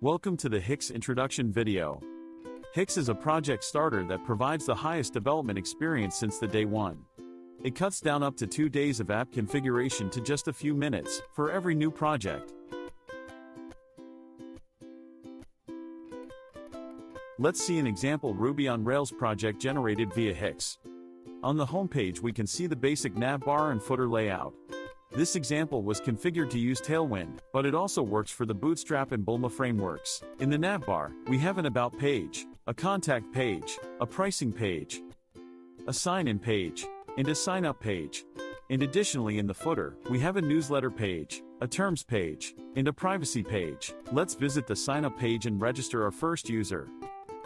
Welcome to the Hix introduction video. Hix is a project starter that provides the highest development experience since the day one. It cuts down up to 2 days of app configuration to just a few minutes for every new project. Let's see an example Ruby on Rails project generated via Hix. On the homepage we can see the basic navbar and footer layout. This example was configured to use Tailwind, but it also works for the Bootstrap and Bulma frameworks. In the navbar, we have an About page, a Contact page, a Pricing page, a Sign-in page, and a Sign-up page. And additionally in the footer, we have a Newsletter page, a Terms page, and a Privacy page. Let's visit the Sign-up page and register our first user.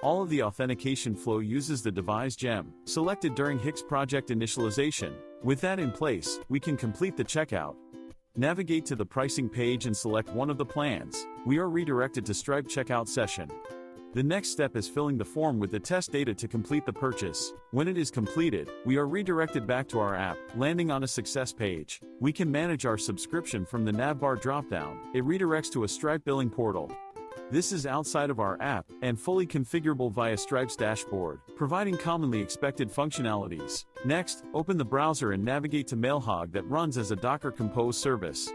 All of the authentication flow uses the device gem, selected during Hix project initialization. With that in place, we can complete the checkout. Navigate to the pricing page and select one of the plans. We are redirected to Stripe checkout session. The next step is filling the form with the test data to complete the purchase. When it is completed, we are redirected back to our app, landing on a success page. We can manage our subscription from the Navbar dropdown. It redirects to a Stripe billing portal. This is outside of our app, and fully configurable via Stripe's dashboard, providing commonly expected functionalities. Next, open the browser and navigate to Mailhog that runs as a Docker Compose service.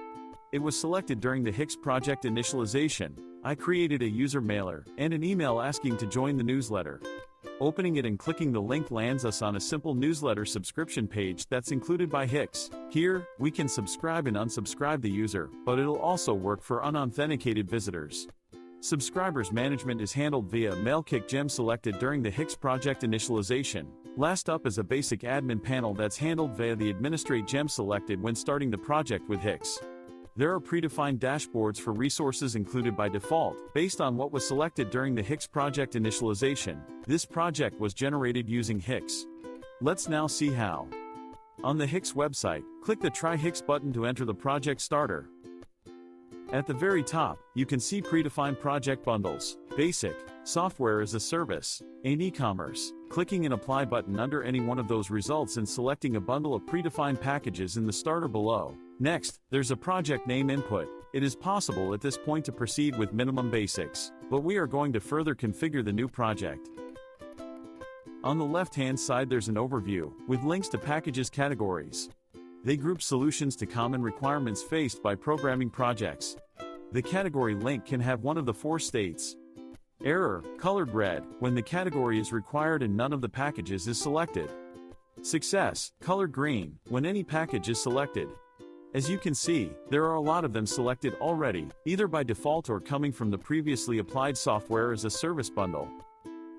It was selected during the Hix project initialization. I created a user mailer, and an email asking to join the newsletter. Opening it and clicking the link lands us on a simple newsletter subscription page that's included by Hix. Here, we can subscribe and unsubscribe the user, but it'll also work for unauthenticated visitors. Subscribers management is handled via Mailkick gem selected during the Hix project initialization. Last up is a basic admin panel that's handled via the Administrate gem selected when starting the project with Hix. There are predefined dashboards for resources included by default, based on what was selected during the Hix project initialization. This project was generated using Hix. Let's now see how. On the Hix website, click the Try Hix button to enter the project starter. At the very top, you can see Predefined Project Bundles, Basic, Software as a Service, and E-commerce. Clicking an Apply button under any one of those results and selecting a bundle of predefined packages in the starter below. Next, there's a project name input. It is possible at this point to proceed with minimum basics, but we are going to further configure the new project. On the left-hand side there's an overview, with links to packages categories. They group solutions to common requirements faced by programming projects. The category link can have one of the 4 states. Error, colored red, when the category is required and none of the packages is selected. Success, colored green, when any package is selected. As you can see, there are a lot of them selected already, either by default or coming from the previously applied software as a service bundle.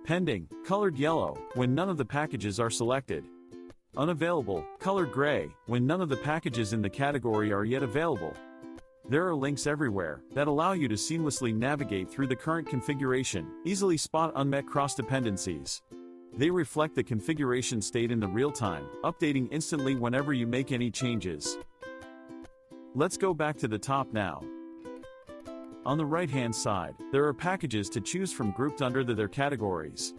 Pending, colored yellow, when none of the packages are selected. Unavailable, colored gray, when none of the packages in the category are yet available. There are links everywhere that allow you to seamlessly navigate through the current configuration, easily spot unmet cross-dependencies. They reflect the configuration state in the real time, updating instantly whenever you make any changes. Let's go back to the top now. On the right-hand side, there are packages to choose from grouped under their categories.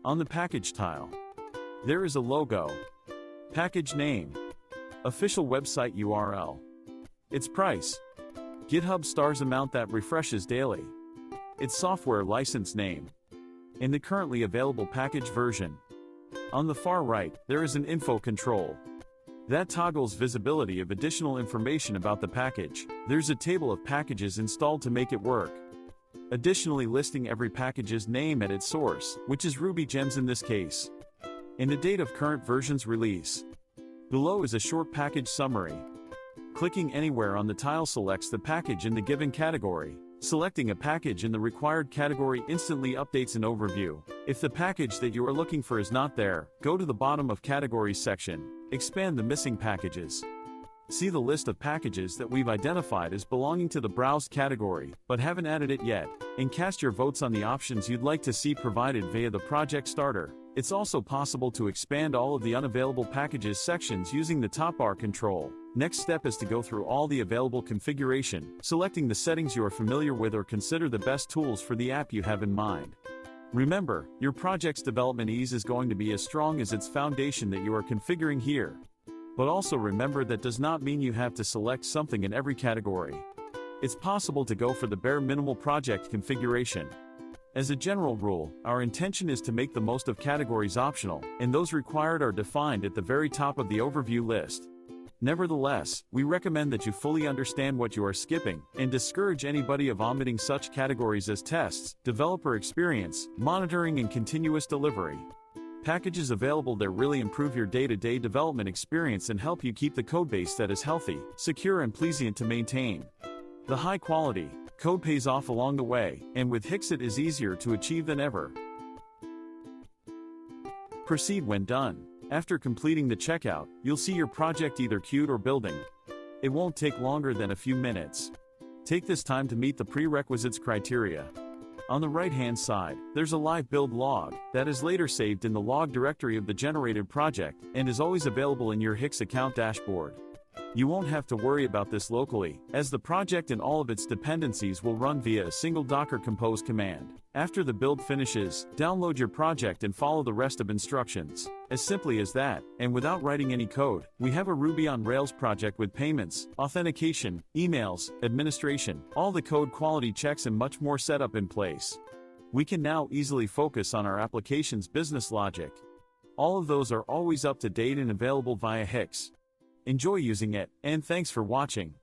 On the package tile, there is a logo, package name, official website URL, its price, GitHub stars amount that refreshes daily, its software license name, and the currently available package version. On the far right, there is an info control that toggles visibility of additional information about the package. There's a table of packages installed to make it work. Additionally, listing every package's name at its source, which is Ruby gems in this case, and the date of current version's release. Below is a short package summary. Clicking anywhere on the tile selects the package in the given category. Selecting a package in the required category instantly updates an overview. If the package that you are looking for is not there, go to the bottom of Categories section. Expand the missing packages. See the list of packages that we've identified as belonging to the browsed category, but haven't added it yet, and cast your votes on the options you'd like to see provided via the project starter. It's also possible to expand all of the unavailable packages sections using the top bar control. Next step is to go through all the available configuration, selecting the settings you are familiar with or consider the best tools for the app you have in mind. Remember, your project's development ease is going to be as strong as its foundation that you are configuring here. But also remember that does not mean you have to select something in every category. it's possible to go for the bare minimal project configuration. As a general rule, our intention is to make the most of categories optional, and those required are defined at the very top of the overview list. Nevertheless, we recommend that you fully understand what you are skipping, and discourage anybody of omitting such categories as tests, developer experience, monitoring and continuous delivery. Packages available there really improve your day-to-day development experience and help you keep the codebase that is healthy, secure and pleasant to maintain. The high quality code pays off along the way, and with Hix it is easier to achieve than ever. Proceed when done. After completing the checkout, you'll see your project either queued or building. It won't take longer than a few minutes. Take this time to meet the prerequisites criteria. On the right-hand side, there's a live build log that is later saved in the log directory of the generated project and is always available in your Hix account dashboard. You won't have to worry about this locally, as the project and all of its dependencies will run via a single Docker Compose command. After the build finishes, download your project and follow the rest of instructions. As simply as that, and without writing any code, we have a Ruby on Rails project with payments, authentication, emails, administration, all the code quality checks and much more set up in place. We can now easily focus on our application's business logic. All of those are always up to date and available via Hix. Enjoy using it, and thanks for watching.